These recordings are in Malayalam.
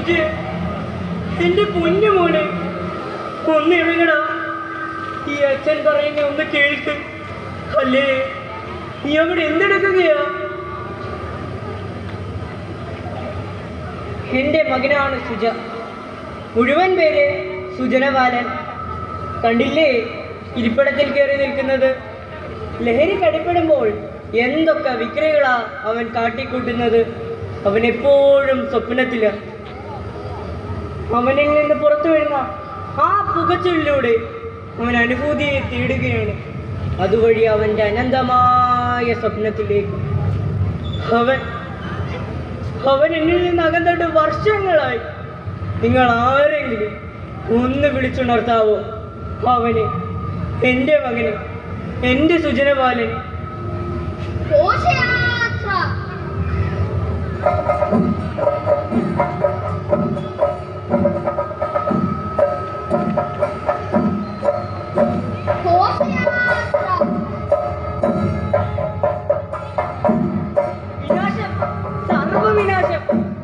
സുജി, എന്റെ പൊന്നു മോനെ, ഒന്ന് ഇറങ്ങടാ. ഈ അച്ഛൻ പറയുന്ന ഒന്ന് കേൾക്ക്. അല്ലേ നീ അവിടെ എന്തെടുക്കുകയാ? എന്റെ മകനാണ് സുജ. മുഴുവൻ പേര് സുജനബാലൻ. കണ്ടില്ലേ ഇരിപ്പിടത്തിൽ കയറി നിൽക്കുന്നത്? ലഹരി കടിപ്പെടുമ്പോൾ എന്തൊക്കെ വിക്രികളാ അവൻ കാട്ടിക്കൂട്ടുന്നത്. അവൻ എപ്പോഴും സ്വപ്നത്തില്. അവനിൽ നിന്ന് പുറത്തു വരുന്ന ആ പുകച്ചിലൂടെ അവൻ അനുഭൂതിയെ തേടുകയാണ്. അതുവഴി അവൻ്റെ അനന്തമായ സ്വപ്നത്തിലേക്ക്. അവൻ എന്നിൽ നിന്ന് അകന്നിട്ട് വർഷങ്ങളായി. നിങ്ങൾ ആരെങ്കിലും ഒന്ന് വിളിച്ചുണർത്താവോ അവനെ, എൻ്റെ മകനെ, എൻ്റെ സുജനബാലനെ? വിനാശം, സർവവിനാശം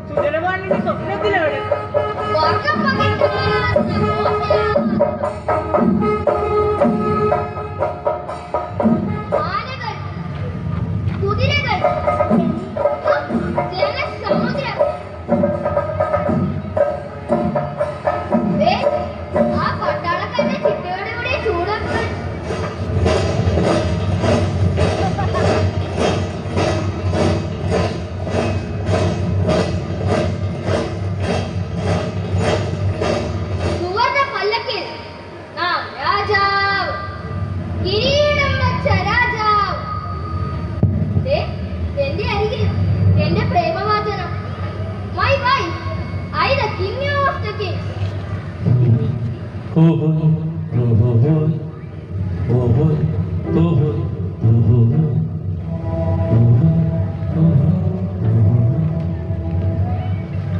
സുജനബാലന്റെ സ്വപ്നത്തിലാണ്.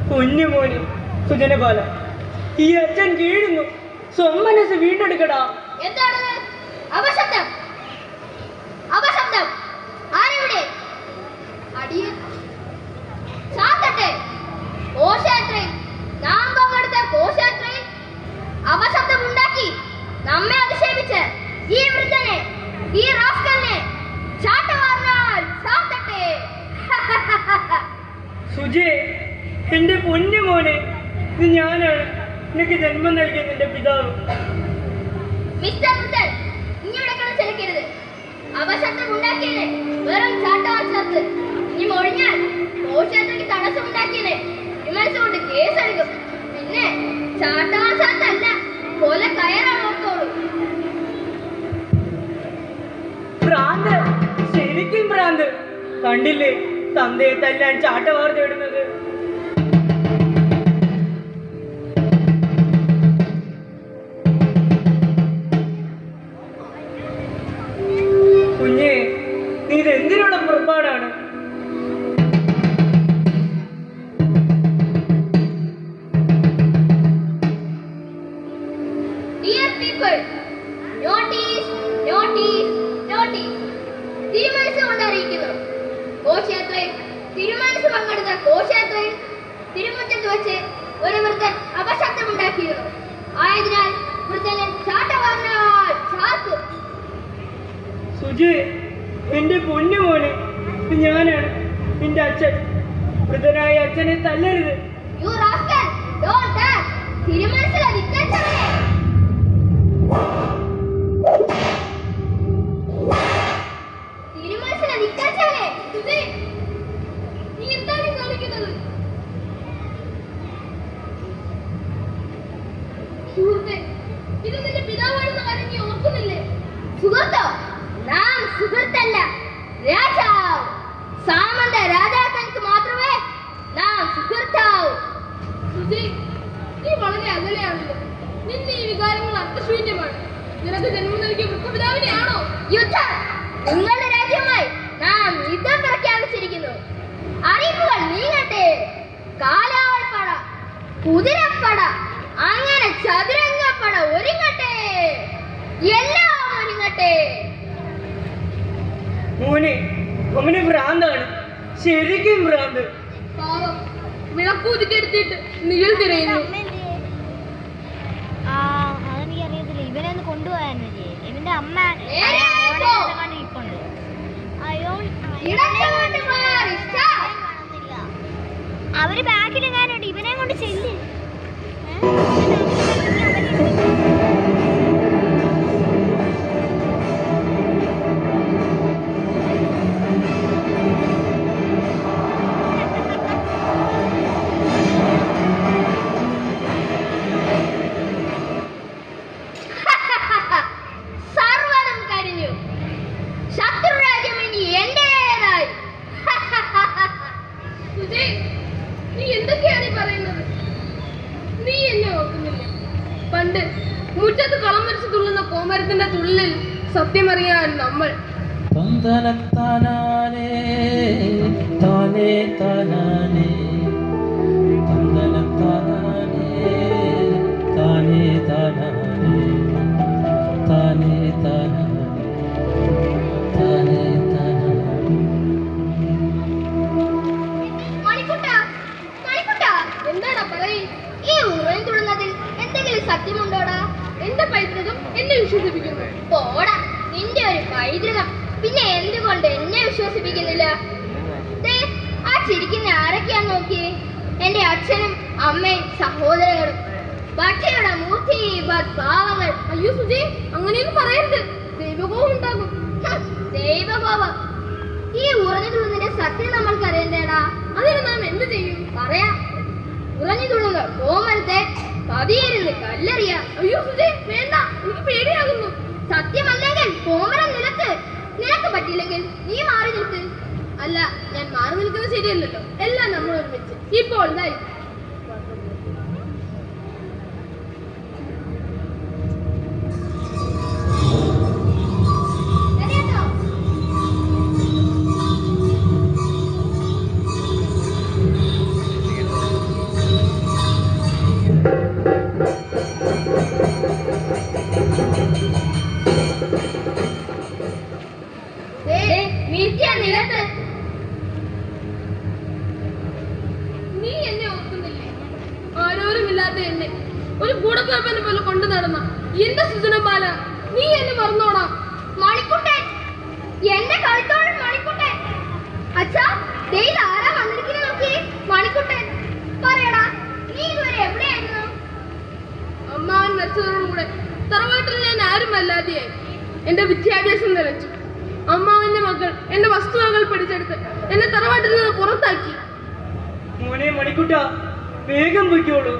കുഞ്ഞുമോനെ സുജനബാല, ഈ അച്ഛൻ കീഴുന്നു. സ്വമനസ് വീണ്ടെടുക്കടാ. എന്താണ് അപശബ്ദം? അപശബ്ദം ആരെവിടെ? അടിയൻ ചാത്തട്ടെ. ഘോഷയാത്രയിൽ നാം പങ്കെടുത്ത ഘോഷയാത്രയിൽ അപശബ്ദം ഉണ്ടാക്കി നമ്മെ അധിക്ഷേപിച്ച് ഈ വൃദ്ധനെ, ഈ റാസ്കലിനെ ചാട്ടവാറിനാൽ ചാത്തട്ടെ. സുജേ, എന്റെ പൊന്നു മോനെ, ഇത് ഞാനാണ് നിനക്ക് ജന്മം നൽകിയ നിന്റെ പിതാവ്. മിസ്റ്റർ വൃദ്ധൻ, ഇങ്ങനെ കളിച്ചെടുക്കരുത്. അപശബ്ദം ഉണ്ടാക്കിയതിന് വെറും ചാട്ടവാർ ചേർത്ത് ഇനി ഒഴിഞ്ഞാൽ ഘോഷയാത്രയ്ക്ക് തടസ്സമുണ്ടാക്കിയതിന് വിമർശിച്ചുകൊണ്ട് കേസെടുക്കും. പിന്നെ ചാട്ടവാർ ചേർത്തല്ല, കൊല കയറാൻ ഓർത്തോളൂ. ഭ്രാന്ത്, ശരിക്കും ഭ്രാന്ത്. കണ്ടില്ലേ തന്തയെ തല്ലാൻ ചാട്ടവാർ തേടുന്നത്? കുഞ്ഞേ, നീ ഇതെന്തിനുള്ള പുറപ്പാടാണ്? Dear people, notice, notice, notice. തിരുമനസ് കൊണ്ടറിയിക്കുന്നു. ഘോഷയാത്രയിൽ തിരുമനസ് പങ്കെടുത്ത ഘോഷയാത്രയിൽ തിരുമുറ്റത്ത് വെച്ച് ഒരു വൃദ്ധൻ അപശബ്ദമുണ്ടാക്കിയിരുന്നു. ആയതിനാൽ വൃദ്ധനെ ചാട്ടവാറിനാൽ ചാർത്തും. സുജി, എന്റെ പൊന്നു മോനെ, ഇത് ഞാനാണ് നിന്റെ അച്ഛൻ. വൃദ്ധനായ അച്ഛനെ തല്ലരുത്. You rascal, don't dare. തിരുമനസിലെ ധിക്കരിച്ചവനെ. തിരുമനസിലെ ധിക്കരിച്ചവനെ. Suji, നീ എന്താണ് കാണിക്കുന്നത്? സുഹൃത്തെ, ഇത് നിന്റെ പിതാവാണെന്ന കാര്യം നീ ഓർക്കുന്നില്ലേ? സുഹൃത്തോ? നാം സുഹൃത്തല്ല, രാജാവ്. സാമന്ത രാജാക്കൾക്ക് മാത്രമേ നാം സുഹൃത്താവൂ. സുജി, നീ വളരെ അകലെയാണല്ലോ. നിന്റെ ഈ വികാരങ്ങൾ അർത്ഥശൂന്യമാണ്. നിനക്ക് ജന്മം നൽകിയ വൃദ്ധപിതാവിനെയാണോ? യുദ്ധം! നിങ്ങളുടെ രാജ്യമായി നാം യുദ്ധം പ്രഖ്യാപിച്ചിരിക്കുന്നു. അറിയിപ്പുകൾ നീങ്ങട്ടെ. കാലാൾപ്പട, കുതിരപ്പട, അങ്ങനെ ചതുരംഗപ്പട ഒരുങ്ങട്ടെ. എല്ലാം ഒരുങ്ങട്ടെ. മോനെ, അവന് ഭ്രാന്താണ്, ശരിക്കും ഭ്രാന്ത്. പാവം, വിളക്കൂതിക്കെടുത്തിട്ട് നിഴൽ തിരയുന്നു. അതെനിക്കറിയത്തില്ല. ഇവനെ ഒന്ന് കൊണ്ടുപോയാൻ മതി. ഇവന്റെ അമ്മ ഇപ്പുണ്ട്. അവര് ബാക്കിലെങ്ങാനുണ്ട്. ഇവനെ കൊണ്ട് ചെല്ല്. സർവ്വതും കഴിഞ്ഞു. ശത്രുരാജ്യം ഇനി എന്റേതായി. നീ എന്തൊക്കെയാണ് പറയുന്നത്? നീ എന്നെ ഓർക്കുന്നില്ല? പണ്ട് മുറ്റത്ത് കളം വരച്ച് തുള്ളുന്ന കോമരത്തിന്റെ തുള്ളിൽ സത്യമറിയാൻ നമ്മൾ തന്തനത്താനാനേ താനേ താനാനേ തന്തനത്താനാനേ താനേ താനാനേ താനേ താനാനേ താനേ താനാനേ. മണിക്കുട്ടാ, മണിക്കുട്ടാ, എന്താടാ പറയ്. ഈ ഉറയിൽ തുള്ളുന്നതിൽ എന്തെങ്കിലും സത്യമുണ്ടോടാ? എന്റെ പൈതൃകം എന്നെ വിശ്വസിപ്പിക്കുന്നു. പോടാ, നിന്റെ ഒരു പൈതൃകം. പിന്നെ എന്തുകൊണ്ട് എന്നെ വിശ്വസിപ്പിക്കുന്നില്ല? ദേ, ആ ചിരിക്കുന്ന ആരൊക്കെയാന്ന് നോക്കിയേ. എന്റെ അച്ഛനും അമ്മയും സഹോദരങ്ങളും. ഭക്ഷയുടെ മൂർത്തി ഭാവങ്ങൾ. അയ്യോ സുജി, അങ്ങനെയൊന്നും പറയരുത്. ദൈവകോപം ഉണ്ടാകും. ദൈവകോപം. ഈ ഉറഞ്ഞു തുള്ളുന്നതിന്റെ സത്യം നമ്മൾക്കറിയണ്ടേടാ. അതിന് നാം എന്ത് ചെയ്യും? പറയാം. ഉറഞ്ഞു തുള്ളുന്ന കോമരത്തെ പതിയിരുന്ന് കല്ലെറിയാം. അയ്യോ സുജി, വേണ്ട, എനിക്ക് പേടിയാകുന്നു. സത്യമല്ലെങ്കിൽ കോമരം നിനക്ക് പറ്റിയില്ലെങ്കിൽ നീ മാറി നിൽക്ക്. അല്ല, ഞാൻ മാറി നിൽക്കുന്നത് ശരിയല്ലല്ലോ. എല്ലാം നമ്മൾ ഒരുമിച്ച്. ഇപ്പോൾ ദാ ശരിയേട്ടോ? വീഴ്ച നിലത്ത്. നീ എന്നെ ഓർക്കുന്നില്ലേ? ആരോരുമില്ലാത്ത എന്നെ ഒരു കൂടപ്പിറപ്പിനെ പോലെ കൊണ്ടു നടന്ന എന്റെ സുജനബാല, നീ എന്നെ മറന്നോടാ? മണിക്കുട്ടൻ, എന്റെ കളിത്തോഴൻ മണിക്കുട്ടൻ. അച്ഛാ, ദൈവം ആരാ വന്നിരിക്കുന്നത് നോക്കി. മണിക്കുട്ടൻ, പറയടാ, നീ ഇതുവരെ എവിടെയായിരുന്നു? അമ്മാവൻ അച്ഛനോടും കൂടെ തറവാട്ടിൽ ഞാൻ ആരുമല്ലാതെയായി. എന്റെ വിദ്യാഭ്യാസം നിലച്ചു. അമ്മാവന്റെ മക്കൾ എന്റെ വസ്തുവകൾ പിടിച്ചെടുത്ത് എന്നെ തറവാട്ടിൽ നിന്ന് പുറത്താക്കി. മോനെ മണിക്കുട്ട, വേഗം പൊയ്ക്കോളൂ.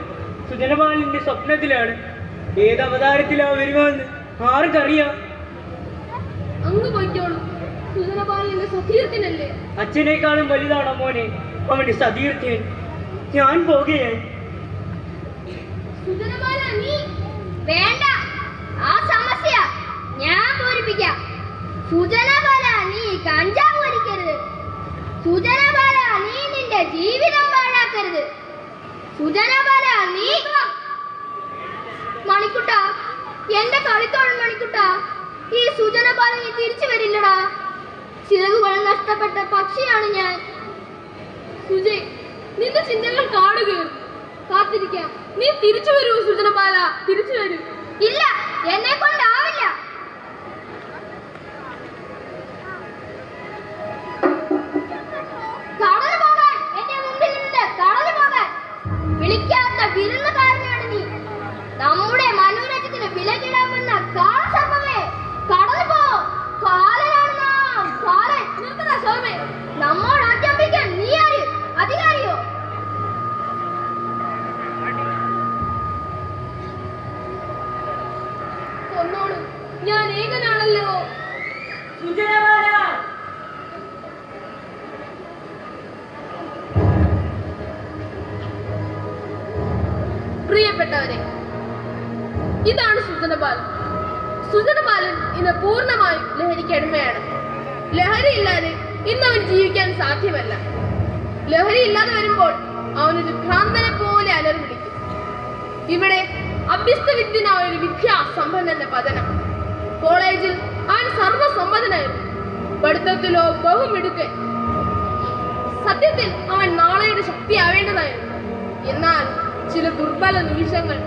സുജനപാലിന്റെ സ്വപ്നത്തിലാണ്. ഏത് അവതാരത്തിലാ വരുവാന്ന് ആർക്കറിയാം? അങ്ങ് പൊയ്ക്കോളൂ. സുജനപാലിന്റെ സതീർത്ഥനല്ലേ? അച്ഛനേക്കാളും വലുതാണോ മോനെ അവന്റെ സതീർത്ഥ്യൻ? ഞാൻ പോകുകയായി. സുജനപാല, നീ വേണ്ട, ആ സമസ്യ ഞാൻ പൂരിപ്പിക്കാം. സുജനബാല, നീ കഞ്ചാവ് വലിക്കരുത്. സുജനബാല, നീ നിന്റെ ജീവിതം പാഴാക്കരുത്. സുജനബാല, നീ മണിക്കുട്ട, എന്റെ കളിത്തോഴൻ മണിക്കുട്ട, ഈ സുജനബാല നീ തിരിച്ചു വരില്ലടാ. ചിറകുകൾ നഷ്ടപ്പെട്ട പക്ഷിയാണ് ഞാൻ. സുജയ്, നിന്റെ ചിന്തകൾ കാണുകയും കാത്തിരിക്കാം. നീ തിരിച്ചു വരൂ സുജനബാല, തിരിച്ചു വരൂ. ഇല്ല, എന്നെ കൊണ്ടാവില്ല. കടന്നു പോകാൻ, എന്റെ മുമ്പിൽ നിന്ന് കടന്നു പോകാൻ. വിളിക്കാത്ത വിരുന്നുകാരനാണ് നീ. നമ്മുടെ മനോരഞ്ജത്തിന് വിലകിടാമെന്ന കാളസർപ്പമേ, കടന്നു പോ. കാലനാണ് നാം, കാലൻ. നിർത്തണ സോമേ. നമ്മോട് ആജ്ഞാപിക്കാൻ നീ ആര്? അധികാരിയോ? കൊന്നോളൂ, ഞാൻ ഏകനാണല്ലോ. പ്രിയപ്പെട്ടവരെ, ഇതാണ് സുജനബാലൻ. സുജനബാലൻ ഇന്ന് പൂർണ്ണമായും ലഹരിക്ക് അടിമയാണ്. ലഹരി ഇല്ലാതെ ഇന്ന് അവൻ ജീവിക്കാൻ സാധ്യമല്ല. ലഹരി ഇല്ലാതെ വരുമ്പോൾ അവനൊരു ഭ്രാന്തനെ പോലെ അലറി വിളിക്കും. ഇവിടെ അഭ്യസ്തവിദ്യനായ ഒരു വിദ്യാസമ്പന്നന്റെ പതനം. കോളേജിൽ അവൻ സർവസമ്മതനായിരുന്നു. പഠിത്തത്തിലോ ബഹുമിടുക്കൻ. സത്യത്തിൽ അവൻ നാളെയുടെ ശക്തിയാവേണ്ടതായിരുന്നു. എന്നാൽ ചില ദുർബല നിമിഷങ്ങൾ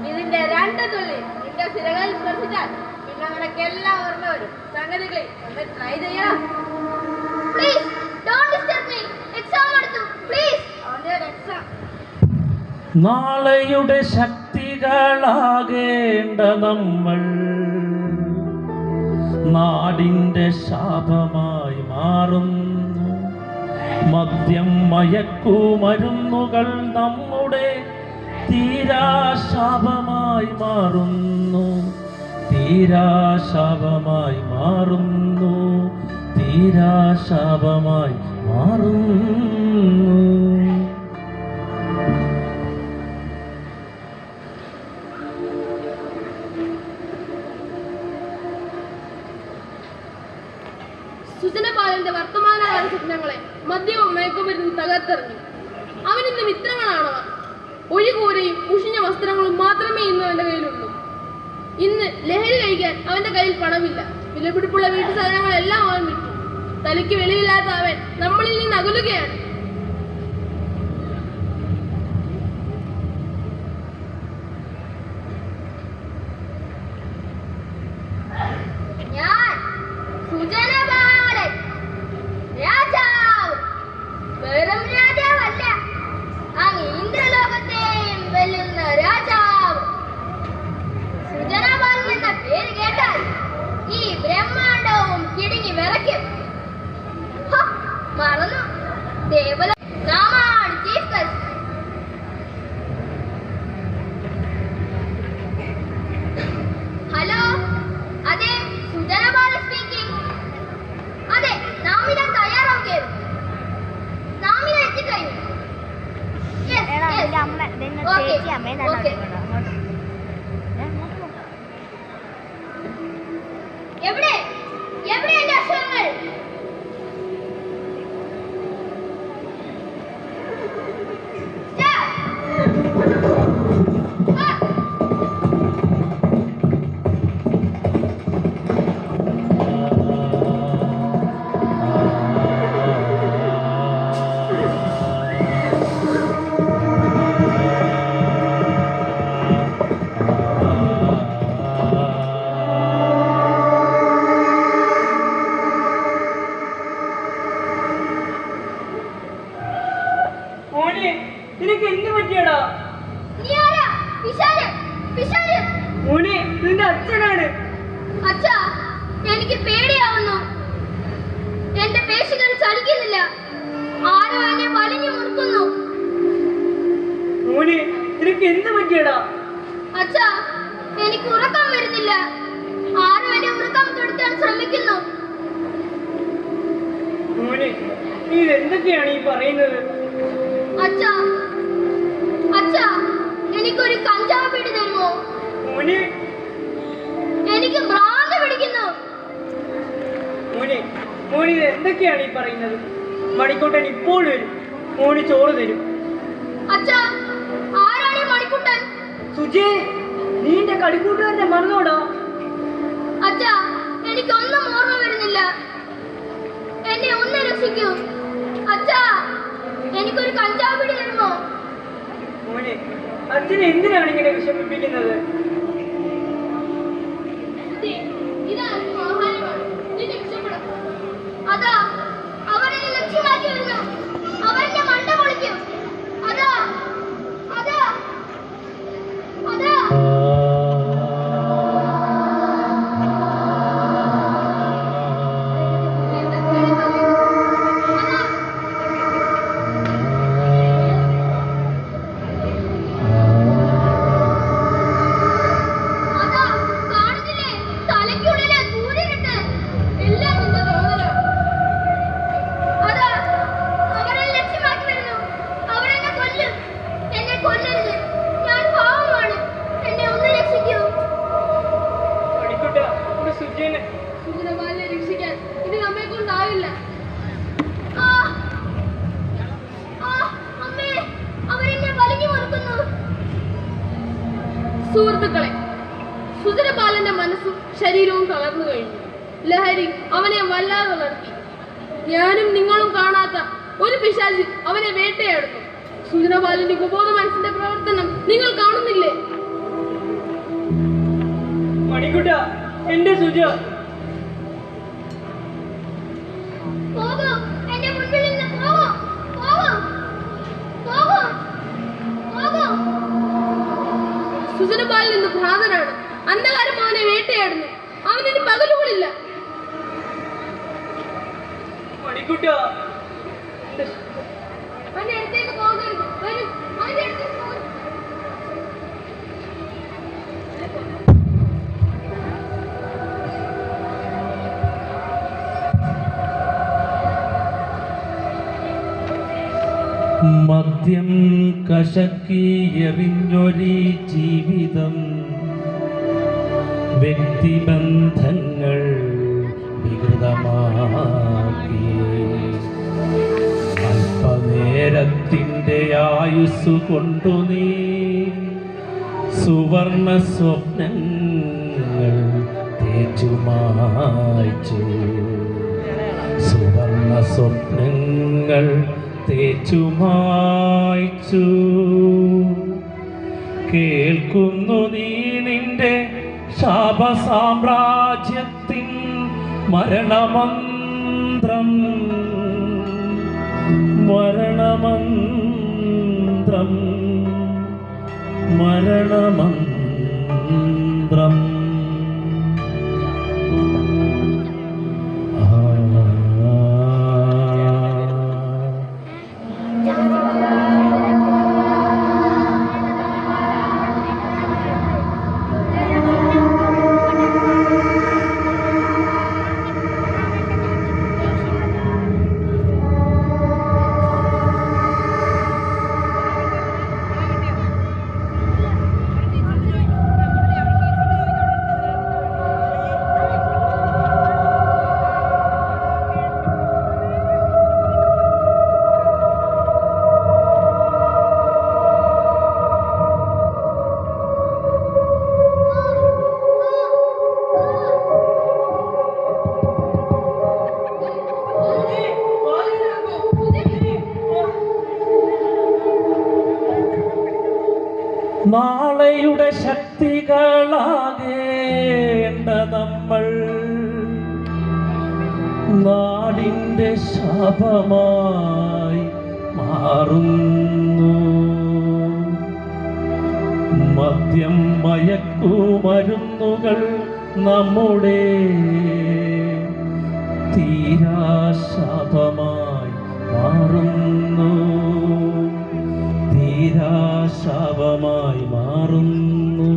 ഇതിന്റെ രണ്ട് തുള്ളി നിന്റെ സിരകളിൽ സ്പർശിച്ചാൽ പിന്നെ നിനക്കെല്ലാം ഓർമ്മ വരും. സംഗതികളെ ഒന്ന് ട്രൈ ചെയ്യണം. Please don't disturb me. Exam എടുത്തു പ്ലീസ്. അവന്റെ എക്സാം നാളെയുടെ ശക്തികളാകേണ്ട നമ്മൾ നാടിൻ്റെ ശാപമായി മാറുന്നു. മദ്യം മയക്കുമരുന്നുകൾ നമ്മുടെ തീരാശാപമായി മാറുന്നു. തീരാശാപമായി മാറുന്നു. തീരാശാപമായി മാറുന്നു. സുജനപാലന്റെ വർത്തമാനകാല സ്വപ്നങ്ങളെ മദ്യവും മയക്കുമരുന്നും തകർത്തെറിഞ്ഞു. അവനിന്ന് മിത്രങ്ങളാണവ. ഒരു കൂരയും മുഷിഞ്ഞ വസ്ത്രങ്ങളും മാത്രമേ ഇന്ന് അവന്റെ കയ്യിലുള്ളൂ. ഇന്ന് ലഹരി കഴിക്കാൻ അവന്റെ കയ്യിൽ പണമില്ല. വിലപിടിപ്പുള്ള വീട്ടു സാധനങ്ങളെല്ലാം അവൻ വിട്ടു. തലയ്ക്ക് വെളിയില്ലാത്ത അവൻ നമ്മളിൽ നിന്ന് അകലുകയാണ്. ഞാൻ സുജനപാലൻ രാജാവ്. വെറും രാജാവല്ല, അങ്ങ് ഇന്ദ്രലോകത്തെയും വെല്ലുന്ന രാജാവ്. സുജനപാലൻ എന്ന പേര് കേട്ടാൽ ഈ ബ്രഹ്മാണ്ടവും കിടുങ്ങി വിറയ്ക്കും. മറന്നു, ദേവല നാമാണ് ചീഫ് ഗസ്റ്റ്. ഹലോ, അതെ സുജനപാലൻ സ്പീക്കിംഗ്. അതെ, നാം ഇതാ തയ്യാറാവുകയായിരുന്നു. നാം ഇതാ എത്തിക്കഴിഞ്ഞു. എവിടെ എവിടെ എന്റെ അക്ഷരങ്ങൾ? നിനക്ക് എന്ത് പറ്റിയടാ? മോനെ, നിന്റെ അച്ഛനാണ്. അച്ഛാ, എനിക്ക് പേടിയാവുന്നു. എന്റെ പേശികൾ ചലിക്കുന്നില്ല. ആരോ എന്നെ വലിഞ്ഞു മുറുക്കുന്നു. മോനെ, നിനക്ക് എന്ത് പറ്റിയടാ? അച്ഛാ, എനിക്ക് ഉറക്കം വരുന്നില്ല. ആരോ എന്നെ ഉറക്കം തൊടുത്താൻ ശ്രമിക്കുന്നു. മോനെ, നീ എന്തൊക്കെയാണ് ഈ പറയുന്നത്? അച്ഛാ, അച്ഛാ, എനിക്കൊരു കഞ്ചാവ് പിടി തരുമോ? മോനെ, എനിക്ക് ഭ്രാന്ത് പിടിക്കുന്നു. മോനെ, മോന് എന്തൊക്കെയാണ് ഈ പറയുന്നത്? മണിക്കൂട്ടൻ ഇപ്പോൾ വരും. മോന് ചോറ് തരും. അച്ഛാ, ആരാണ് ഈ മണിക്കുട്ടൻ? സുജേ, നീ എന്റെ കളിക്കൂട്ടുകാരനെ മറന്നോടാ? അച്ഛാ, എനിക്കൊന്നും ഓർമ്മ വരുന്നില്ല. എന്നെ ഒന്ന് രക്ഷിക്കൂ. അച്ഛാ, എനിക്കൊരു കഞ്ചാവ് പിടി തരുമോ? മോനെ, അച്ഛനെ എന്തിനാണ് ഇങ്ങനെ വിഷമിപ്പിക്കുന്നത്? അതാ അവരെ ലക്ഷ്യമാക്കി വരുന്നു. അവരുടെ മണ്ട പൊളിക്കും. അതാ അതാ അതാ സുഹൃത്തുക്കളെ, സുജനപാലന്റെ മനസ്സും ശരീരവും തളർന്നു കഴിഞ്ഞു. ലഹരി അവനെ വല്ലാതെ വളർത്തി. ഞാനും നിങ്ങളും കാണാത്ത ഒരു പിശാച് അവനെ വേട്ടയാടുന്നു. സുജനപാലന്റെ കുബോധ മനസ്സിന്റെ പ്രവർത്തനം നിങ്ങൾ കാണുന്നില്ലേ? മണിക്കുട്ട, എന്റെ സുജ, പോകൂ, എന്റെ മുൻപിൽ നിന്ന് പോകൂ, പോകൂ, പോകൂ, പോകൂ. സുജനപാലൻ ഇന്ന് ഭ്രാന്തനാണ്. അന്ധകാരം അവനെ വേട്ടയാടുന്നു. അവനിന് പകലുകളില്ല. മണിക്കുട്ട, അവന്റെ അടുത്തേക്ക് പോകരുത്. വരൂ, അവന്റെ അടുത്തേക്ക് പോകരുത്. മദ്യം കശക്കി എറിഞ്ഞൊരി ജീവിതം, വ്യക്തിബന്ധങ്ങൾ വികൃതമാക്കി. അല്പനേരത്തിൻ്റെ ആയുസ് കൊണ്ടു നീ സുവർണ സ്വപ്നങ്ങൾ തേച്ചുമായ്ച്ചു. സുവർണ സ്വപ്നങ്ങൾ തേച്ചുമായ്ച്ചു. കേൾക്കുന്നു നീ നിന്റെ ശാപസാമ്രാജ്യത്തിൻ മരണമന്ത്രം, മരണമന്ത്രം, മരണമന്ത്രം. നാളെയുടെ ശക്തികളാകേണ്ട നമ്മൾ നാടിൻ്റെ ശാപമായി മാറുന്നു. മദ്യം മയക്കുമരുന്നുകൾ നമ്മുടെ തീരാശാപമായി മാറുന്നു. തീരാശാപമായി മാറുന്നു.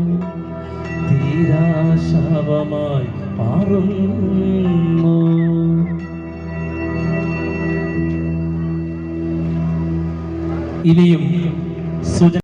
തീരാശാപമായി മാറുന്നു. ഇനിയും സുജ